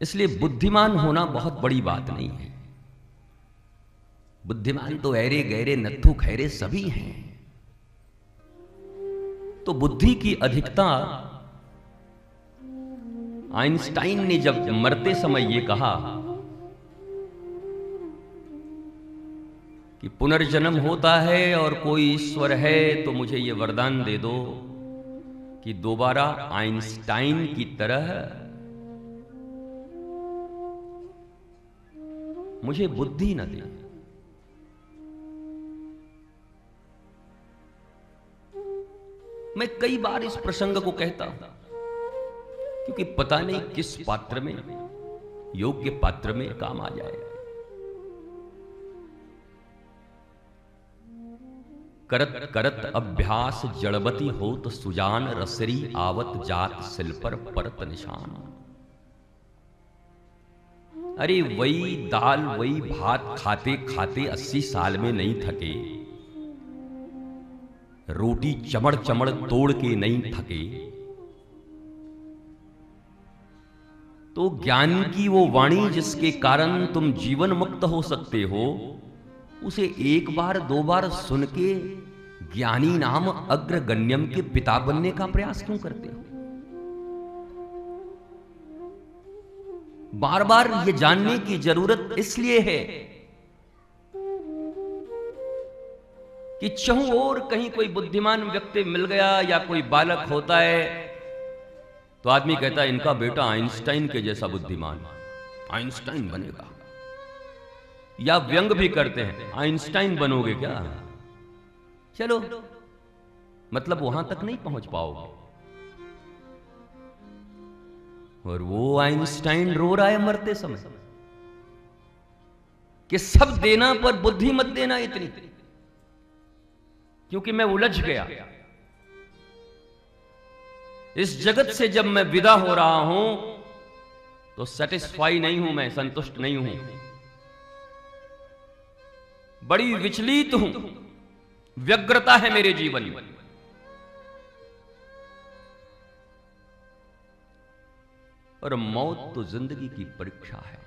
इसलिए बुद्धिमान होना बहुत बड़ी बात नहीं है। बुद्धिमान तो ऐरे गहरे नत्थु खैरे सभी हैं। तो बुद्धि की अधिकता, आइंस्टाइन ने जब मरते समय ये कहा कि पुनर्जन्म होता है और कोई ईश्वर है तो मुझे ये वरदान दे दो कि दोबारा आइंस्टाइन की तरह मुझे बुद्धि न दे। मैं कई बार इस प्रसंग को कहता हूं क्योंकि पता नहीं किस पात्र में, योग्य पात्र में काम आ जाएगा। करत करत अभ्यास जड़बती होत सुजान, रसरी आवत जात सिल पर परत निशान। अरे वही दाल वही भात खाते खाते 80 साल में नहीं थके, रोटी चमड़ चमड़ तोड़ के नहीं थके, तो ज्ञान की वो वाणी जिसके कारण तुम जीवन मुक्त हो सकते हो, उसे एक बार दो बार सुन के ज्ञानी नाम अग्रगण्यम के पिता बनने का प्रयास क्यों करते हो? बार बार ये जानने की जरूरत इसलिए है कि चहुं ओर कहीं कोई बुद्धिमान व्यक्ति मिल गया या कोई बालक होता है तो आदमी कहता है इनका बेटा आइंस्टाइन के जैसा बुद्धिमान, आइंस्टाइन बनेगा। या व्यंग भी करते हैं, आइंस्टाइन बनोगे क्या? चलो, मतलब वहां तक नहीं पहुंच पाओगे। और वो आइंस्टाइन रो रहा है मरते समय कि सब देना पर बुद्धि मत देना इतनी, क्योंकि मैं उलझ गया। इस जगत से जब मैं विदा हो रहा हूं तो सेटिस्फाई नहीं हूं, मैं संतुष्ट नहीं हूं, बड़ी विचलित हूं, व्यग्रता है मेरे जीवन में। और मौत तो जिंदगी की परीक्षा है।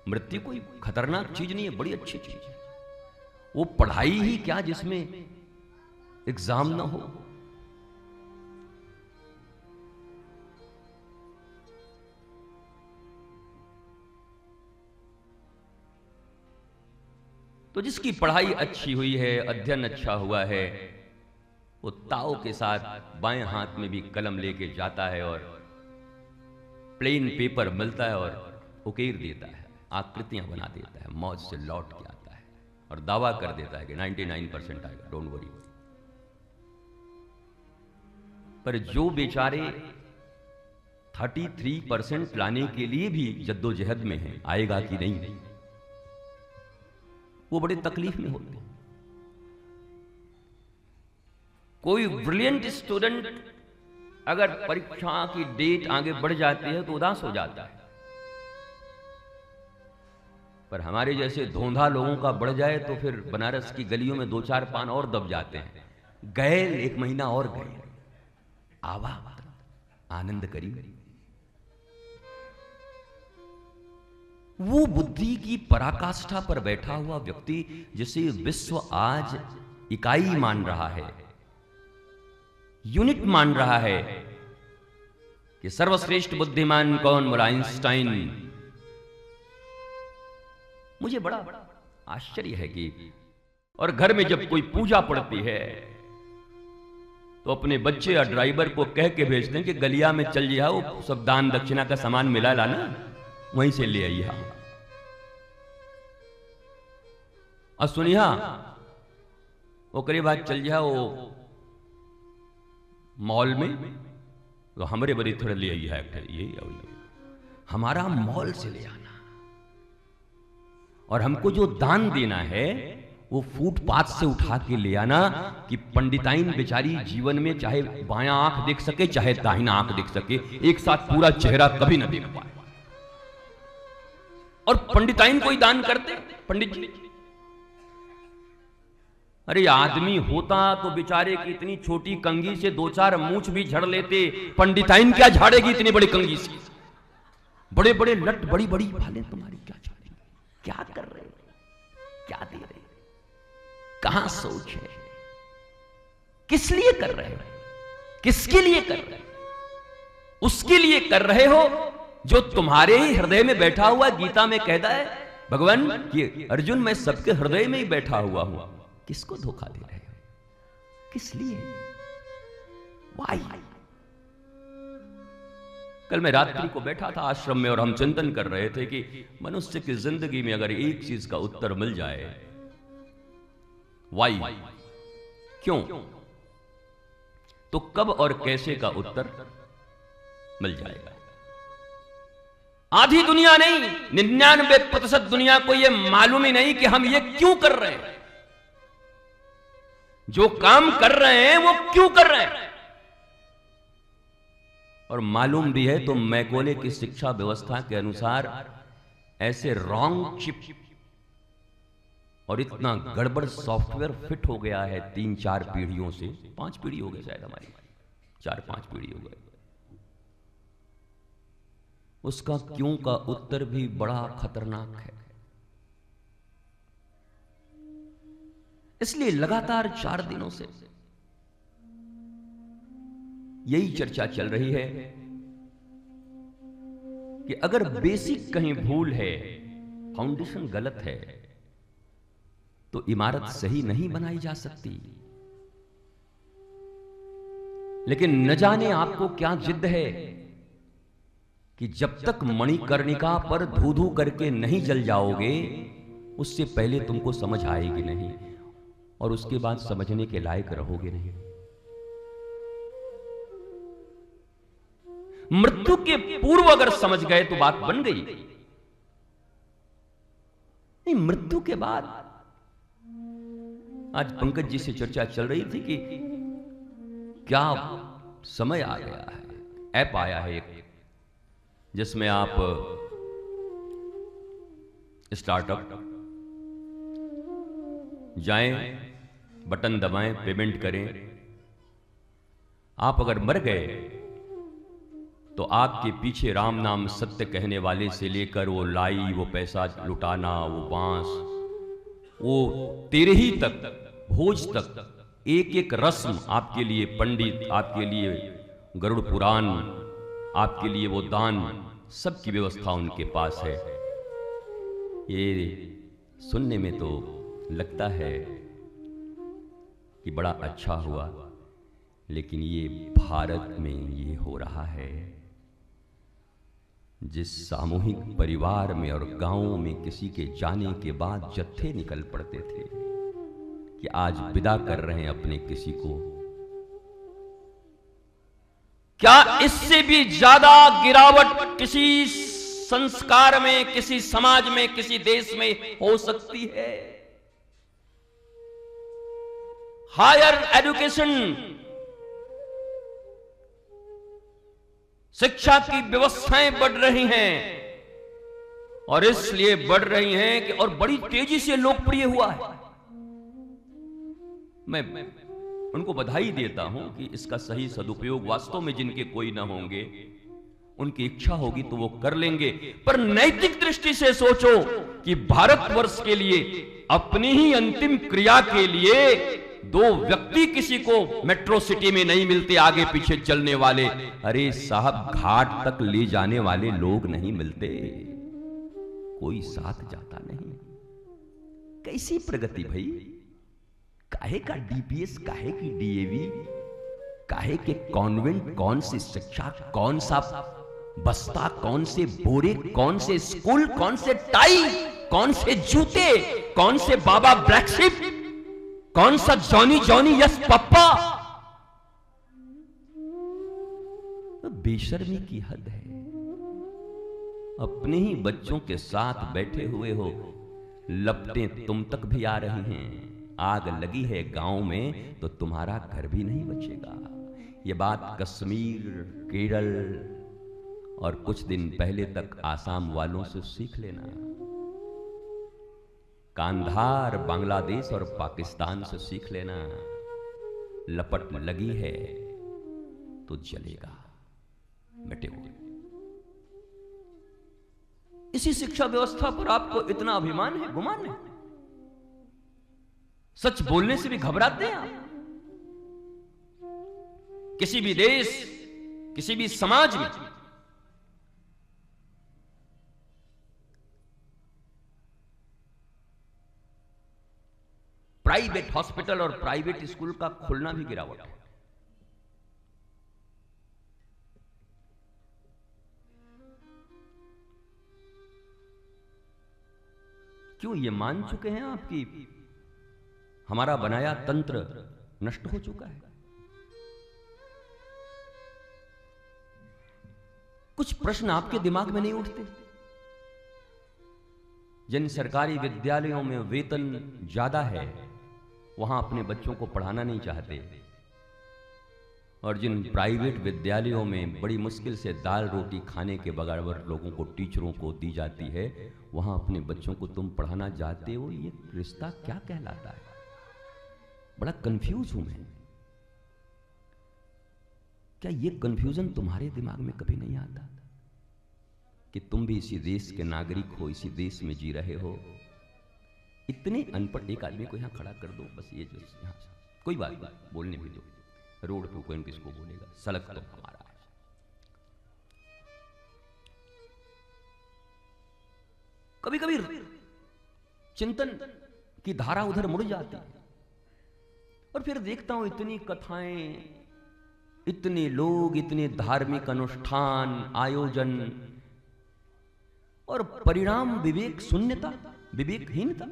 मृत्यु कोई खतरनाक चीज नहीं है, बड़ी अच्छी चीज है। वो पढ़ाई ही क्या जिसमें एग्जाम ना हो। तो जिसकी पढ़ाई अच्छी हुई है, अध्ययन अच्छा हुआ है, वो ताव के साथ बाएं हाथ में भी कलम लेके जाता है और प्लेन पेपर मिलता है और उकेर देता है, आकृतियां बना देता है, मौज से लौट के आता है और दावा कर देता है कि 99% आएगा, डोंट वरी। पर जो बेचारे 33% लाने के लिए भी जद्दोजहद में हैं, आएगा कि नहीं, वो बड़े तकलीफ में होते हैं। कोई ब्रिलियंट स्टूडेंट अगर परीक्षा की डेट आगे बढ़ जाती है तो उदास हो जाता है, पर हमारे जैसे धोंधा लोगों का बढ़ जाए तो फिर बनारस की गलियों में 2-4 पान और दब जाते हैं। गए 1 महीना और गए, आवा आनंद करी। वो बुद्धि की पराकाष्ठा पर बैठा हुआ व्यक्ति जिसे विश्व आज इकाई मान रहा है, यूनिट मान रहा है कि सर्वश्रेष्ठ बुद्धिमान कौन? बोला आइंस्टाइन। मुझे बड़ा आश्चर्य है कि और घर में जब कोई पूजा पड़ती है तो अपने बच्चे या ड्राइवर को कह के भेजते हैं कि गलिया में चल जाओ, सब दान दक्षिणा का सामान मिला लाना, वहीं से ले आइए। और सुनिया ओकरे बाद चल जाओ मॉल में, तो हमारे बड़ी थोड़ा ले आई है, ये हमारा मॉल से ले आना। और हमको जो दान देना है वो फुटपाथ से उठा के ले आना कि पंडिताइन बेचारी जीवन में चाहे बायां आंख देख सके चाहे दाहिना आंख देख सके, एक साथ पूरा चेहरा कभी ना देख पाए। और पंडिताइन कोई दान करते पंडित जी? अरे आदमी होता तो बेचारे की इतनी छोटी कंघी से 2-4 मूंछ भी झड़ लेते, पंडिताइन क्या झाड़ेगी इतनी बड़ी कंघी से? बड़े बड़े लट, बड़ी बड़ी भाले तुम्हारी क्या चलेंगे? क्या कर रहे हो? क्या दे रहे हो? कहां सोच है? किस लिए कर रहे हो? किसके लिए कर रहे हो? उसके लिए कर रहे हो जो तुम्हारे ही हृदय में बैठा हुआ। गीता में कहता है भगवान कि अर्जुन मैं सबके हृदय में ही बैठा हुआ हूं। किसको धोखा दे रहे हो? किस लिए? वाई? कल मैं रात्रि को बैठा था आश्रम में और हम चिंतन कर रहे थे कि मनुष्य की जिंदगी में अगर एक चीज का उत्तर मिल जाए, वाई, क्यों, तो कब और कैसे का उत्तर मिल जाएगा। आधी दुनिया नहीं, 99% दुनिया को यह मालूम ही नहीं कि हम ये क्यों कर रहे हैं। जो काम कर रहे हैं वो क्यों कर रहे हैं। और मालूम भी है तो मैकोले की शिक्षा व्यवस्था के अनुसार ऐसे रॉन्ग चिप और इतना गड़बड़ सॉफ्टवेयर फिट हो गया है 3-4 पीढ़ियों से, 5 पीढ़ी हो गए शायद, हमारी 4-5 पीढ़ी हो गए। उसका क्यों का उत्तर भी बड़ा खतरनाक है। इसलिए लगातार 4 दिनों से यही चर्चा चल रही है कि अगर बेसिक कहीं भूल है, फाउंडेशन गलत है, तो इमारत सही नहीं बनाई जा सकती। लेकिन न जाने आपको क्या जिद है कि जब तक मणिकर्णिका पर धू धू करके नहीं जल जाओगे, उससे पहले तुमको समझ आएगी नहीं और उसके बाद समझने के लायक रहोगे नहीं। मृत्यु के पूर्व अगर समझ गए तो बात बन गई। नहीं, मृत्यु के बाद, आज पंकज जी से चर्चा चल रही थी कि क्या समय आ गया है, ऐप आया है एक जिसमें आप स्टार्टअप जाएं, बटन दबाएं, पेमेंट करें। आप अगर मर गए तो आपके पीछे राम नाम सत्य कहने वाले से लेकर वो लाई, वो पैसा लुटाना, वो बांस, वो तेरही तक, भोज तक, एक एक रस्म आपके लिए पंडित, आपके लिए गरुड़ पुराण, आपके लिए वो दान, सबकी व्यवस्था उनके पास है। ये सुनने में तो लगता है कि बड़ा अच्छा हुआ, लेकिन ये भारत में ये हो रहा है। जिस सामूहिक परिवार में और गांवों में किसी के जाने के बाद जत्थे निकल पड़ते थे कि आज विदा कर रहे हैं अपने किसी को, क्या इससे भी ज्यादा गिरावट किसी संस्कार में, किसी समाज में, किसी देश में हो सकती है? हायर एजुकेशन, शिक्षा की व्यवस्थाएं बढ़ रही हैं और इसलिए बढ़ रही हैं कि और बड़ी तेजी से लोकप्रिय हुआ है। मैं उनको बधाई देता हूं कि इसका सही सदुपयोग वास्तव में जिनके कोई ना होंगे, उनकी इच्छा होगी तो वो कर लेंगे। पर नैतिक दृष्टि से सोचो कि भारतवर्ष के लिए, अपनी ही अंतिम क्रिया के लिए 2 व्यक्ति किसी को मेट्रो सिटी में नहीं मिलते, आगे पीछे चलने वाले। अरे साहब, घाट तक ले जाने वाले लोग नहीं मिलते, कोई साथ जाता नहीं। कैसी प्रगति भाई? काहे का डीपीएस, काहे की डीएवी, काहे के कॉन्वेंट, कौन सी शिक्षा, कौन सा बस्ता, कौन से बोरे, कौन से स्कूल, कौन से टाई, कौन से जूते, कौन से बाबा ब्लैक शिप, कौन सा जॉनी जॉनी यस पप्पा। बेशर्मी की हद है। अपने ही बच्चों के साथ बैठे हुए हो, लपटें तुम तक भी आ रही हैं। आग लगी है गांव में तो तुम्हारा घर भी नहीं बचेगा। ये बात कश्मीर, केरल और कुछ दिन पहले तक आसाम वालों से सीख लेना। कांधार, बांग्लादेश और पाकिस्तान से सीख लेना। लपट लगी है तो जलेगा, मिटे हुए। इसी शिक्षा व्यवस्था पर आपको इतना अभिमान है, गुमान है? सच बोलने से भी घबराते हैं आप? किसी भी देश, किसी भी समाज में प्राइवेट हॉस्पिटल और प्राइवेट स्कूल का खुलना भी गिरावट है। क्यों? ये मान चुके हैं आपकी हमारा बनाया तंत्र नष्ट हो चुका है। कुछ प्रश्न आपके दिमाग में नहीं उठते? जिन सरकारी विद्यालयों में वेतन ज्यादा है वहां अपने बच्चों को पढ़ाना नहीं चाहते, और जिन प्राइवेट विद्यालयों में बड़ी मुश्किल से दाल रोटी खाने के बराबर लोगों को, टीचरों को दी जाती है, वहां अपने बच्चों को तुम पढ़ाना चाहते हो। ये रिश्ता क्या कहलाता है? बड़ा कंफ्यूज हूं मैं। क्या ये कंफ्यूजन तुम्हारे दिमाग में कभी नहीं आता कि तुम भी इसी देश के नागरिक हो, इसी देश में जी रहे हो? इतने अनपढ़ एक आदमी को यहां खड़ा कर दो, बस ये जो यहां, कोई बात नहीं, बोलने भी दो। रोड पे कोई किसको बोलेगा, सड़क तो हमारा है। कभी कभी चिंतन की धारा उधर मुड़ जाती है और फिर देखता हूं इतनी कथाएं, इतने लोग, इतने धार्मिक अनुष्ठान, आयोजन, और परिणाम विवेक शून्यता, विवेकहीनता।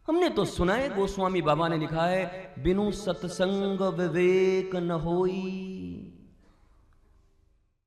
हमने तो सुना है, गोस्वामी बाबा ने लिखा है, बिनु सत्संग विवेक न होई।